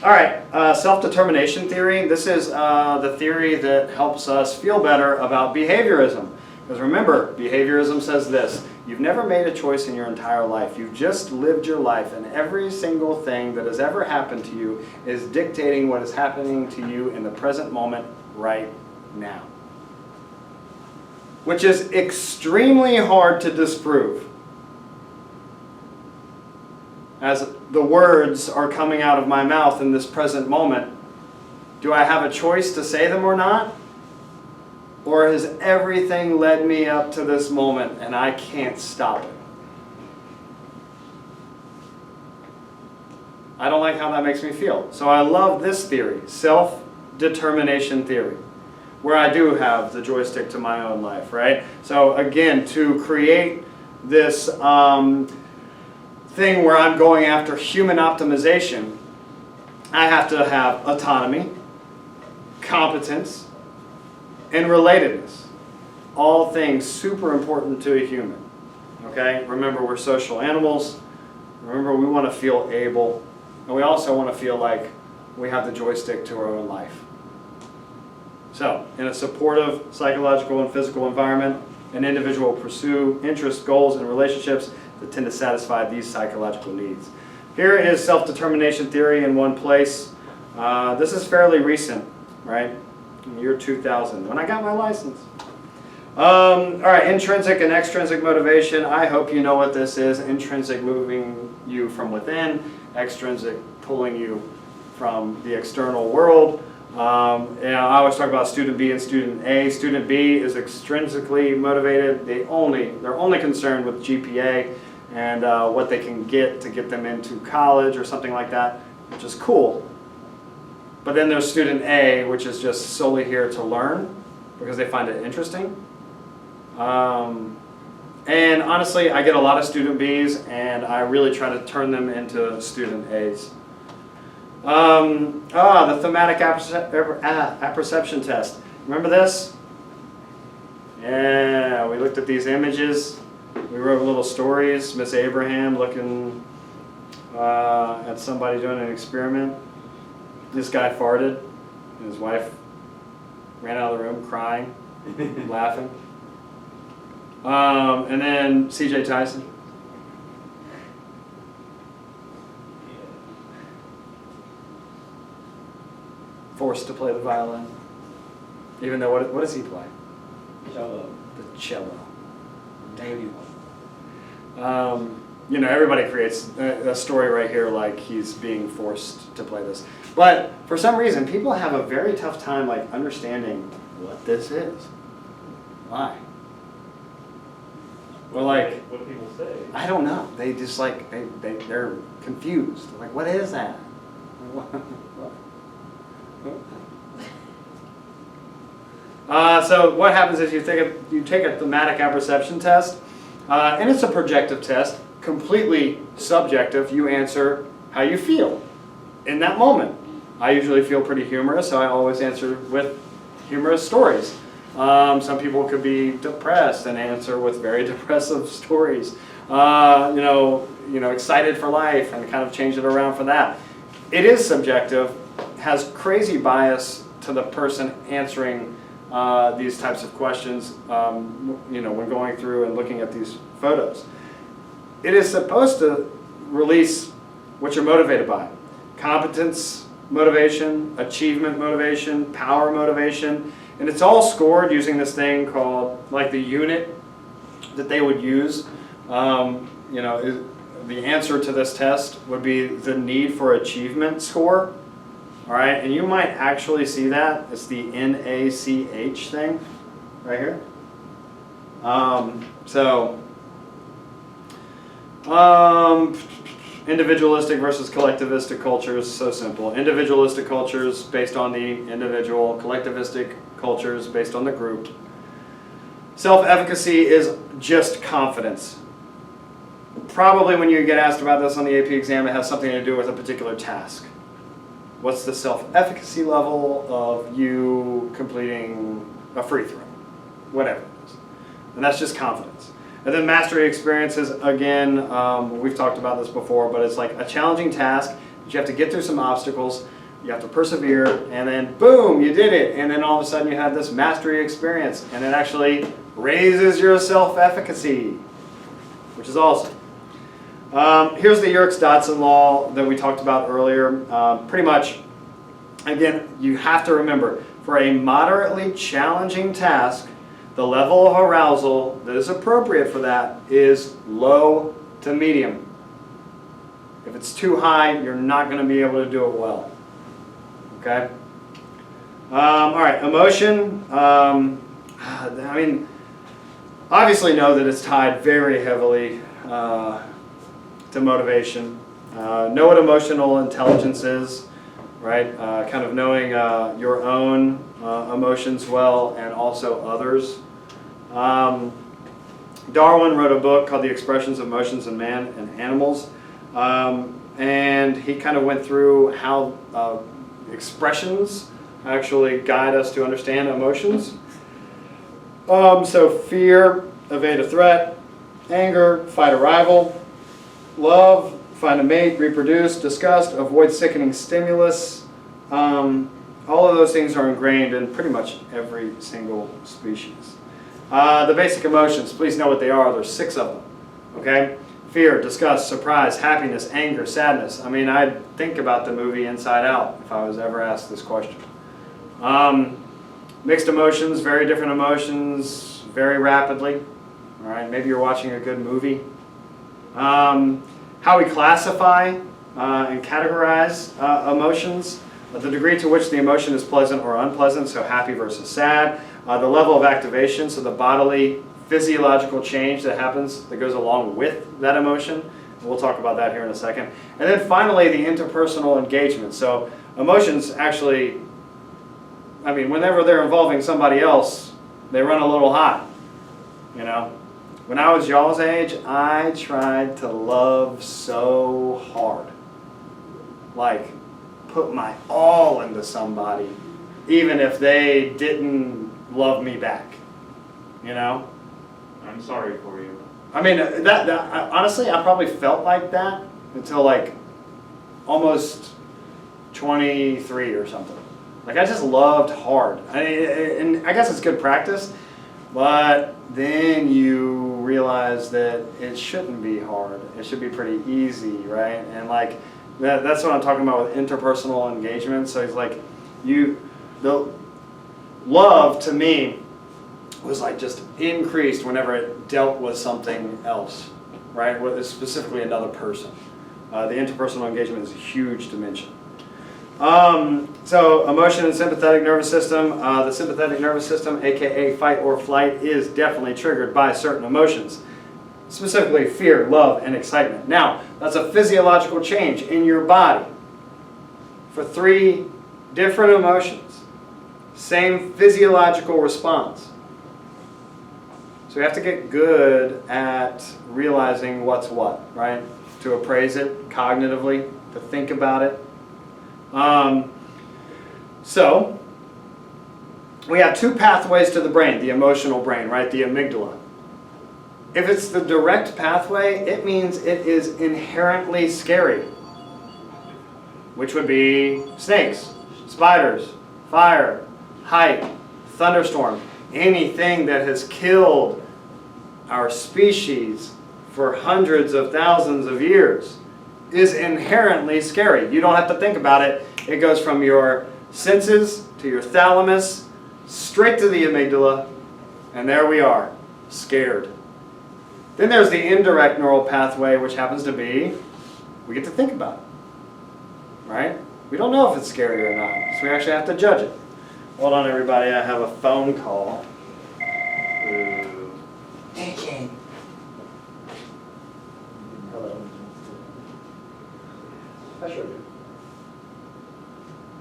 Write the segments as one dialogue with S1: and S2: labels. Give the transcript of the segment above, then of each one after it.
S1: All right, self-determination theory. This is the theory that helps us feel better about behaviorism. Because remember, behaviorism says this: you've never made a choice in your entire life. You've just lived your life, and every single thing that has ever happened to you is dictating what is happening to you in the present moment right now. Which is extremely hard to disprove. As the words are coming out of my mouth in this present moment, do I have a choice to say them or not? Or has everything led me up to this moment and I can't stop it? I don't like how that makes me feel. So I love this theory, self-determination theory, where I do have the joystick to my own life, right? So again, to create this thing where I'm going after human optimization, I have to have autonomy, competence, and relatedness. All things super important to a human. Okay? Remember, we're social animals. Remember, we want to feel able. And we also want to feel like we have the joystick to our own life. So, in a supportive psychological and physical environment, an individual will pursue interests, goals, and relationships that tend to satisfy these psychological needs. Here is self-determination theory in one place. This is fairly recent, right? In the year 2000, when I got my license. All right, intrinsic and extrinsic motivation. I hope you know what this is. Intrinsic, moving you from within. Extrinsic, pulling you from the external world. I always talk about student B and student A. Student B is extrinsically motivated. They're only concerned with GPA and what they can get to get them into college or something like that, which is cool. But then there's student A, which is just solely here to learn because they find it interesting. And honestly, I get a lot of student Bs, and I really try to turn them into student As. The thematic apperception test. Remember this? Yeah, we looked at these images. We wrote little stories. Miss Abraham looking at somebody doing an experiment. This guy farted, and his wife ran out of the room crying, laughing. And then C.J. Tyson. Forced to play the violin, even though what does he play?
S2: Cello.
S1: The cello. Davey one. You know, everybody creates a story right here like he's being forced to play this. But for some reason, people have a very tough time like understanding what this is. Why? Well, like,
S2: what do people say? I
S1: don't know. They just like they're confused. Like, what is that? So what happens is you take a thematic apperception test, and it's a projective test, completely subjective. You answer how you feel in that moment. I usually feel pretty humorous, so I always answer with humorous stories. Some people could be depressed and answer with very depressive stories. Excited for life and kind of change it around for that. It is subjective, has crazy bias to the person answering these types of questions, when going through and looking at these photos. It is supposed to release what you're motivated by. Competence motivation, achievement motivation, power motivation, and it's all scored using this thing called, like the unit that they would use. The answer to this test would be the need for achievement score. All right, and you might actually see that. It's the NACH thing right here. Individualistic versus collectivistic cultures, so simple. Individualistic cultures based on the individual, collectivistic cultures based on the group. Self-efficacy is just confidence. Probably when you get asked about this on the AP exam, it has something to do with a particular task. What's the self-efficacy level of you completing a free throw? Whatever it is. And that's just confidence. And then mastery experiences, again, we've talked about this before, but it's like a challenging task But you have to get through some obstacles, you have to persevere, and then boom, you did it. And then all of a sudden you have this mastery experience, and it actually raises your self-efficacy, which is awesome. Here's the Yerkes-Dodson law that we talked about earlier. Pretty much, again, you have to remember, for a moderately challenging task, the level of arousal that is appropriate for that is low to medium. If it's too high, you're not going to be able to do it well. Okay? All right, emotion. I mean, obviously know that it's tied very heavily to motivation. Know what emotional intelligence is, right? Kind of knowing your own emotions well and also others. Darwin wrote a book called The Expressions of Emotions in Man and Animals. And he kind of went through how expressions actually guide us to understand emotions. So fear, evade a threat; anger, fight a rival; love, find a mate, reproduce; disgust, avoid sickening stimulus. All of those things are ingrained in pretty much every single species. The basic emotions, please know what they are. There's 6 of them. Okay? Fear, disgust, surprise, happiness, anger, sadness. I mean, I'd think about the movie Inside Out if I was ever asked this question. Mixed emotions, very different emotions, very rapidly. All right, maybe you're watching a good movie. How we classify and categorize emotions, the degree to which the emotion is pleasant or unpleasant, so happy versus sad, the level of activation, so the bodily physiological change that happens that goes along with that emotion. And we'll talk about that here in a second. And then finally, the interpersonal engagement. So emotions actually, I mean, whenever they're involving somebody else, they run a little hot, you know. When I was y'all's age, I tried to love so hard. Like, put my all into somebody, even if they didn't love me back, you know.
S2: I'm sorry for you.
S1: I mean, honestly, I probably felt like that until like almost 23 or something. Like, I just loved hard. And I guess it's good practice, but then you realize that it shouldn't be hard. It should be pretty easy, right? And like, that's what I'm talking about with interpersonal engagement. So it's like, the love to me was like just increased whenever it dealt with something else, right? Specifically another person. The interpersonal engagement is a huge dimension. So emotion and sympathetic nervous system. The sympathetic nervous system, aka fight or flight, is definitely triggered by certain emotions, specifically fear, love, and excitement. Now, that's a physiological change in your body for 3 different emotions. Same physiological response. So we have to get good at realizing what's what, right? To appraise it cognitively, to think about it. So we have 2 pathways to the brain, the emotional brain, right? The amygdala. If it's the direct pathway, it means it is inherently scary, which would be snakes, spiders, fire, height, thunderstorm, anything that has killed our species for hundreds of thousands of years is inherently scary. You don't have to think about it. It goes from your senses to your thalamus, straight to the amygdala, and there we are, scared. Then there's the indirect neural pathway, which happens to be, we get to think about it, right? We don't know if it's scary or not, so we actually have to judge it. Hold on, everybody, I have a phone call.
S3: Deci.
S1: Hello. I sure do.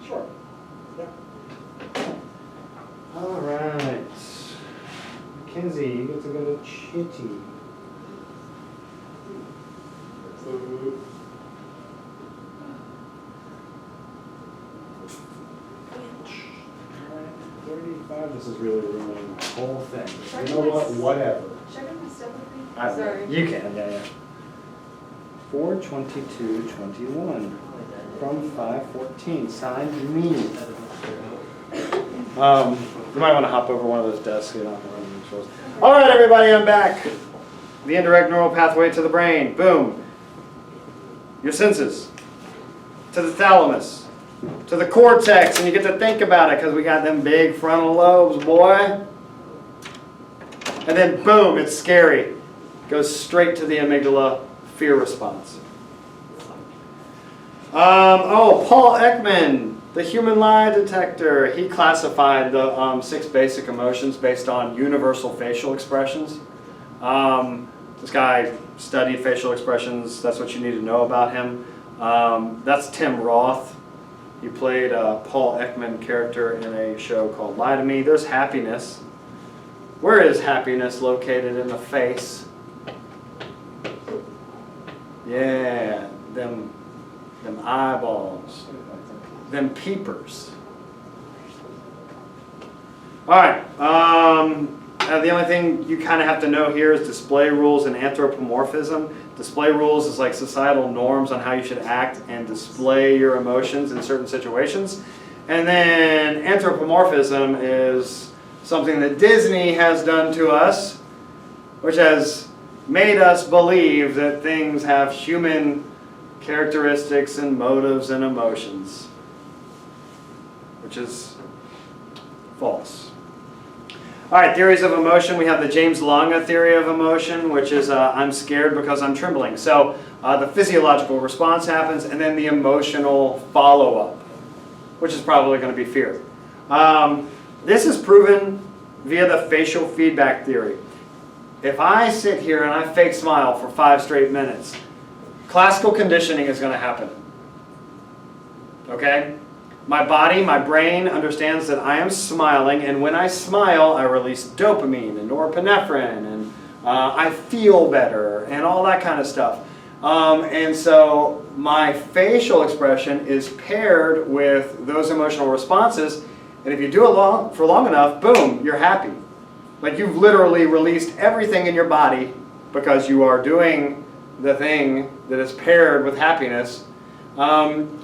S1: Sure. Yeah. All right. Mackenzie, you get to go to Chitty. This is really ruining the whole thing. You know what? Whatever.
S4: Should I bring my stuff with me?
S1: Sorry.
S4: Sorry.
S1: You can, yeah. 4/22/21. from 514. Signed me. You might want to hop over one of those desks. So you don't have to run into controls. All right, everybody, I'm back. The indirect neural pathway to the brain. Boom. Your senses. To the thalamus. To the cortex. And you get to think about it because we got them big frontal lobes, boy. And then, boom, it's scary. Goes straight to the amygdala, fear response. Paul Ekman, the human lie detector. He classified the 6 basic emotions based on universal facial expressions. This guy studied facial expressions. That's what you need to know about him. That's Tim Roth. He played a Paul Ekman character in a show called Lie to Me. There's happiness. Where is happiness located in the face? Yeah, them eyeballs, them peepers. All right. The only thing you kind of have to know here is display rules and anthropomorphism. Display rules is like societal norms on how you should act and display your emotions in certain situations. And then anthropomorphism is something that Disney has done to us, which has made us believe that things have human characteristics and motives and emotions, which is false. All right, theories of emotion. We have the James Lange theory of emotion, which is I'm scared because I'm trembling. So the physiological response happens, and then the emotional follow-up, which is probably going to be fear. This is proven via the facial feedback theory. If I sit here and I fake smile for 5 straight minutes, classical conditioning is going to happen. Okay? My body, my brain understands that I am smiling, and when I smile, I release dopamine and norepinephrine, and I feel better, and all that kind of stuff. And so my facial expression is paired with those emotional responses, and if you do it for long enough, boom, you're happy. Like you've literally released everything in your body because you are doing the thing that is paired with happiness, and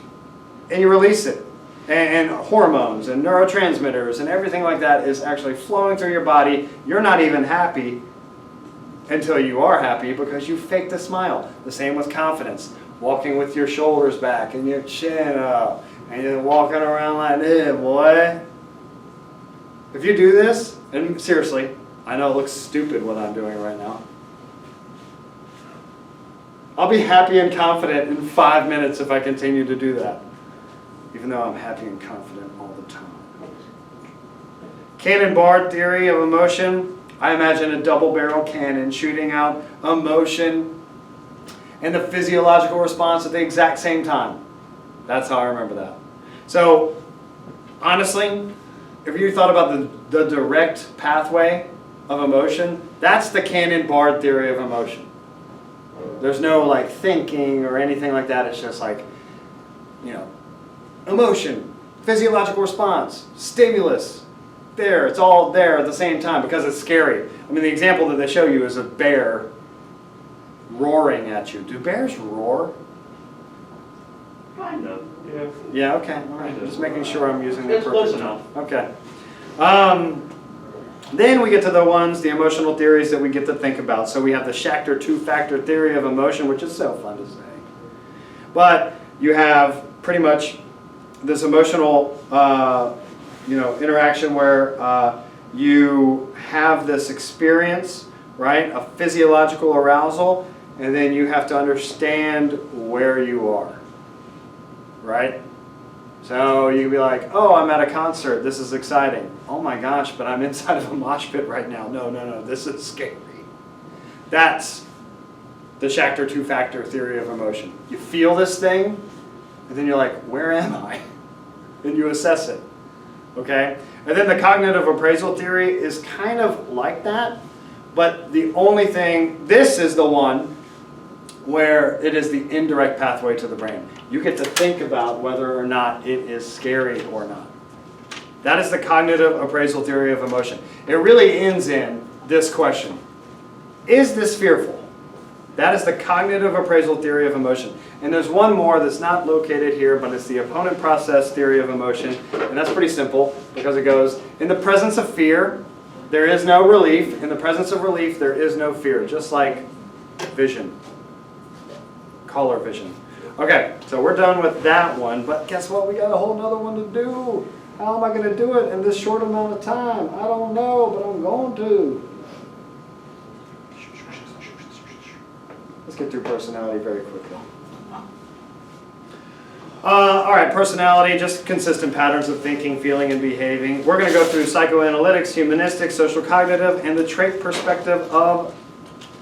S1: you release it. And hormones and neurotransmitters and everything like that is actually flowing through your body. You're not even happy until you are happy because you faked a smile. The same with confidence. Walking with your shoulders back and your chin up and you're walking around like this, boy. If you do this, and seriously, I know it looks stupid what I'm doing right now. I'll be happy and confident in 5 minutes if I continue to do that. Even though I'm happy and confident all the time. Cannon-barred theory of emotion. I imagine a double-barrel cannon shooting out emotion and the physiological response at the exact same time. That's how I remember that. So, honestly, if you thought about the direct pathway of emotion, that's the cannon-barred theory of emotion. There's no like thinking or anything like that. It's just like, you know, emotion, physiological response, stimulus, there, it's all there at the same time because it's scary. I mean, the example that they show you is a bear roaring at you. Do bears roar?
S2: Kind of, yeah.
S1: Yeah, okay, all right. Just making sure I'm using the
S2: It's close
S1: appropriate term.
S2: enough.
S1: Okay. Then we get to the emotional theories that we get to think about. So we have the Schachter 2-factor theory of emotion, which is so fun to say. But you have pretty much this emotional interaction where you have this experience, right, of physiological arousal, and then you have to understand where you are, right? So you can be like, oh, I'm at a concert, this is exciting. Oh my gosh, but I'm inside of a mosh pit right now. No, this is scary. That's the Schachter 2-factor theory of emotion. You feel this thing, and then you're like, where am I? And you assess it, okay? And then the cognitive appraisal theory is kind of like that, but the only thing, this is the one where it is the indirect pathway to the brain. You get to think about whether or not it is scary or not. That is the cognitive appraisal theory of emotion. It really ends in this question. Is this fearful? That is the cognitive appraisal theory of emotion. And there's one more that's not located here, but it's the opponent process theory of emotion. And that's pretty simple because it goes, in the presence of fear, there is no relief. In the presence of relief, there is no fear. Just like vision, color vision. Okay, so we're done with that one. But guess what? We got a whole nother one to do. How am I going to do it in this short amount of time? I don't know, but I'm going to. Let's get through personality very quickly. All right, personality, just consistent patterns of thinking, feeling, and behaving. We're going to go through psychoanalytics, humanistic, social cognitive, and the trait perspective of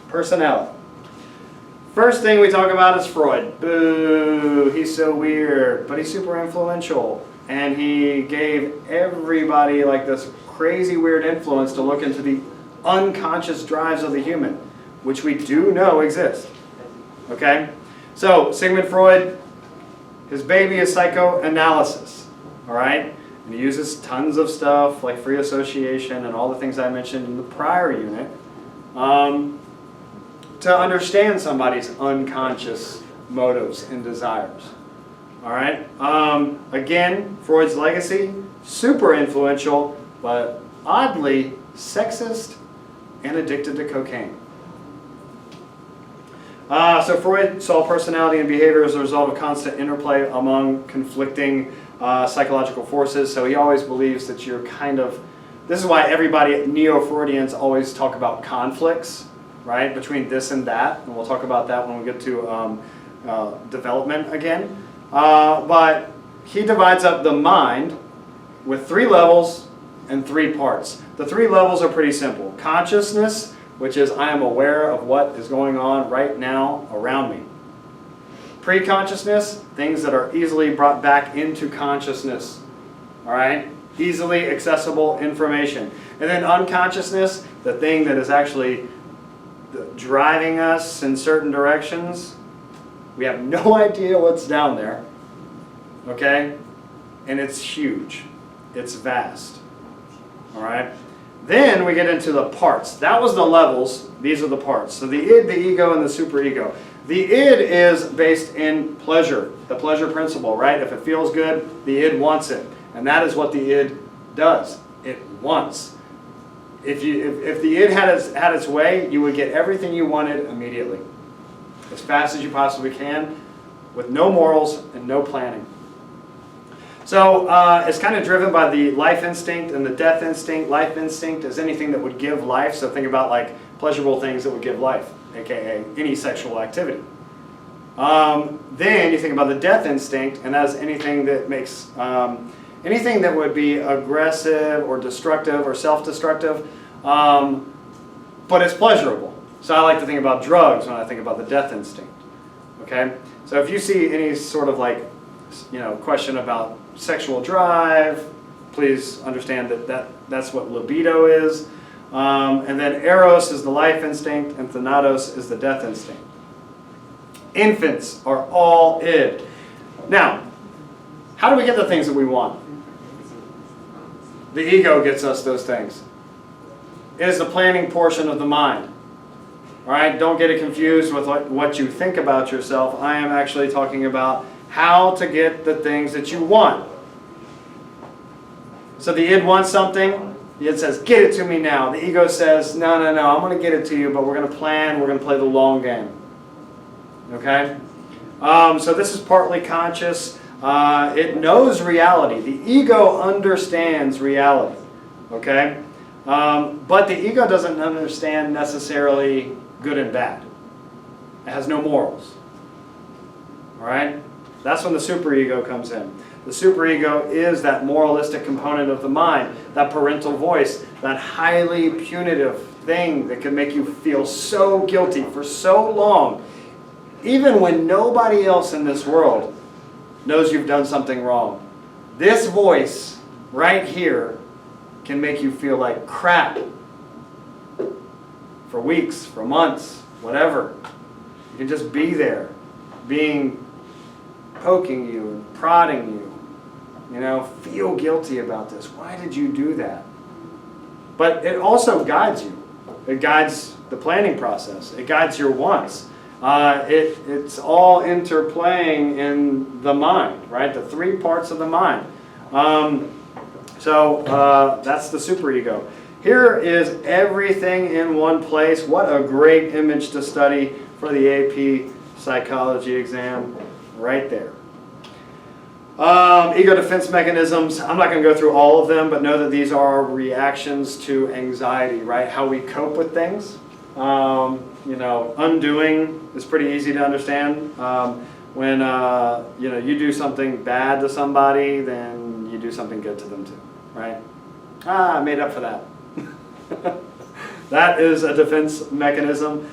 S1: personality. First thing we talk about is Freud. Boo, he's so weird, but he's super influential. And he gave everybody like this crazy weird influence to look into the unconscious drives of the human, which we do know exist. Okay? So, Sigmund Freud, his baby is psychoanalysis, all right? And he uses tons of stuff like free association and all the things I mentioned in the prior unit to understand somebody's unconscious motives and desires, all right? Again, Freud's legacy, super influential, but oddly sexist and addicted to cocaine. So Freud saw personality and behavior as a result of constant interplay among conflicting psychological forces. So he always believes that you're kind of, this is why everybody, Neo-Freudians always talk about conflicts, right, between this and that. And we'll talk about that when we get to development again. But he divides up the mind with 3 levels and 3 parts. The 3 levels are pretty simple. Consciousness, which is I am aware of what is going on right now around me. Pre-consciousness, things that are easily brought back into consciousness. All right? Easily accessible information. And then unconsciousness, the thing that is actually driving us in certain directions. We have no idea what's down there. Okay? And it's huge. It's vast. All right? Then we get into the parts. That was the levels. These are the parts. So the id, the ego, and the superego. The id is based in pleasure, the pleasure principle, right? If it feels good, the id wants it. And that is what the id does. It wants. If the id had its way, you would get everything you wanted immediately. As fast as you possibly can, with no morals and no planning. So it's kind of driven by the life instinct and the death instinct. Life instinct is anything that would give life. So think about like pleasurable things that would give life, aka any sexual activity. Then you think about the death instinct, and that's anything that makes anything that would be aggressive or destructive or self-destructive, but it's pleasurable. So I like to think about drugs when I think about the death instinct. Okay, so if you see any sort of like, question about sexual drive, please understand that's what libido is. And then eros is the life instinct, and thanatos is the death instinct. Infants are all id. Now, how do we get the things that we want? The ego gets us those things. It is the planning portion of the mind. All right, don't get it confused with what you think about yourself. I am actually talking about how to get the things that you want. So the id wants something. The id says, get it to me now. The ego says, no, I'm going to get it to you, but we're going to plan, we're going to play the long game. Okay? So this is partly conscious. It knows reality. The ego understands reality. Okay? But the ego doesn't understand necessarily good and bad. It has no morals. All right? That's when the superego comes in. The superego is that moralistic component of the mind, that parental voice, that highly punitive thing that can make you feel so guilty for so long, even when nobody else in this world knows you've done something wrong. This voice right here can make you feel like crap for weeks, for months, whatever. You can just be there, poking you and prodding you. Feel guilty about this. Why did you do that? But it also guides you. It guides the planning process. It guides your wants. It's all interplaying in the mind, right? The three parts of the mind. That's the superego. Here is everything in one place. What a great image to study for the AP psychology exam right there. Ego defense mechanisms. I'm not going to go through all of them, but know that these are reactions to anxiety, right? How we cope with things. Undoing is pretty easy to understand. When you do something bad to somebody, then you do something good to them too, right? I made up for that. That is a defense mechanism.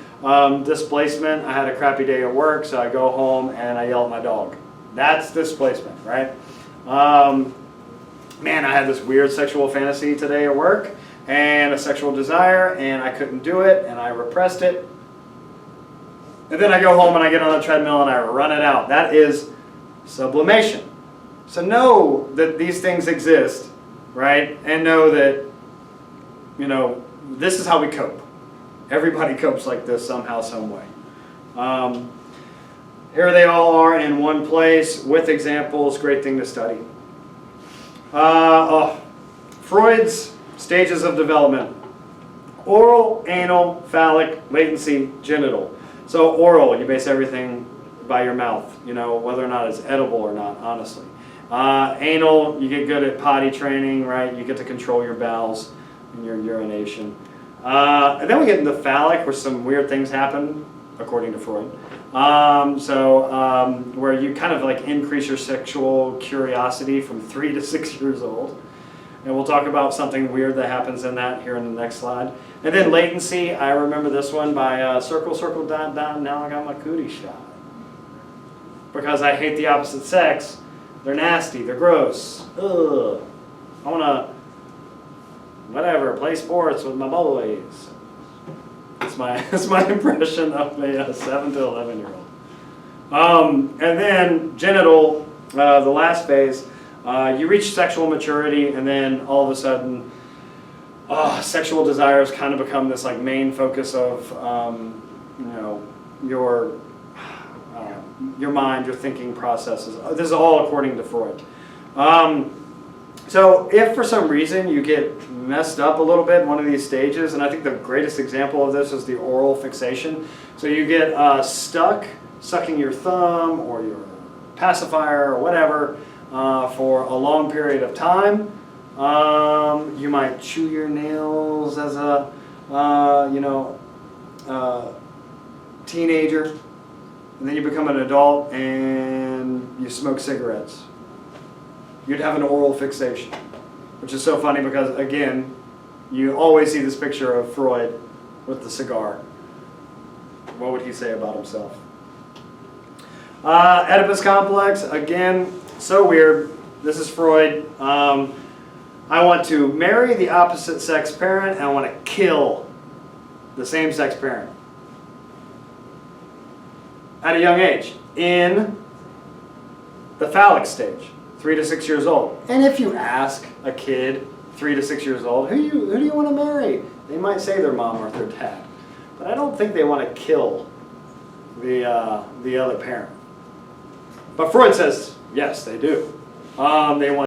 S1: Displacement. I had a crappy day at work, so I go home and I yell at my dog. That's displacement, right? Man, I had this weird sexual fantasy today at work and a sexual desire, and I couldn't do it, and I repressed it. And then I go home and I get on the treadmill and I run it out. That is sublimation. So know that these things exist, right? And know that, this is how we cope. Everybody copes like this somehow, some way. Here they all are in one place with examples. Great thing to study. Freud's stages of development. Oral, anal, phallic, latency, genital. So oral, you base everything by your mouth, whether or not it's edible or not, honestly. Anal, you get good at potty training, right? You get to control your bowels and your urination. And then we get into phallic, where some weird things happen, according to Freud. Where you kind of like increase your sexual curiosity from 3 to 6 years old. And we'll talk about something weird that happens in that here in the next slide. And then latency, I remember this one by circle, circle, dot, dot, now I got my cootie shot. Because I hate the opposite sex. They're nasty, they're gross. Ugh. I want to, play sports with my boys. That's my impression of a 7 to 11-year-old. And then genital, the last phase, you reach sexual maturity, and then all of a sudden, sexual desires kind of become this like main focus of your mind, your thinking processes. This is all according to Freud. So if for some reason you get messed up a little bit in one of these stages, and I think the greatest example of this is the oral fixation. So you get stuck sucking your thumb or your pacifier or whatever for a long period of time. You might chew your nails as a teenager, and then you become an adult and you smoke cigarettes. You'd have an oral fixation, which is so funny because, again, you always see this picture of Freud with the cigar. What would he say about himself? Oedipus complex, again, so weird. This is Freud. I want to marry the opposite sex parent, and I want to kill the same sex parent at a young age in the phallic stage. 3 to 6 years old. And if you ask a kid 3 to 6 years old, who do you want to marry? They might say their mom or their dad. But I don't think they want to kill the other parent. But Freud says, yes, they do. They want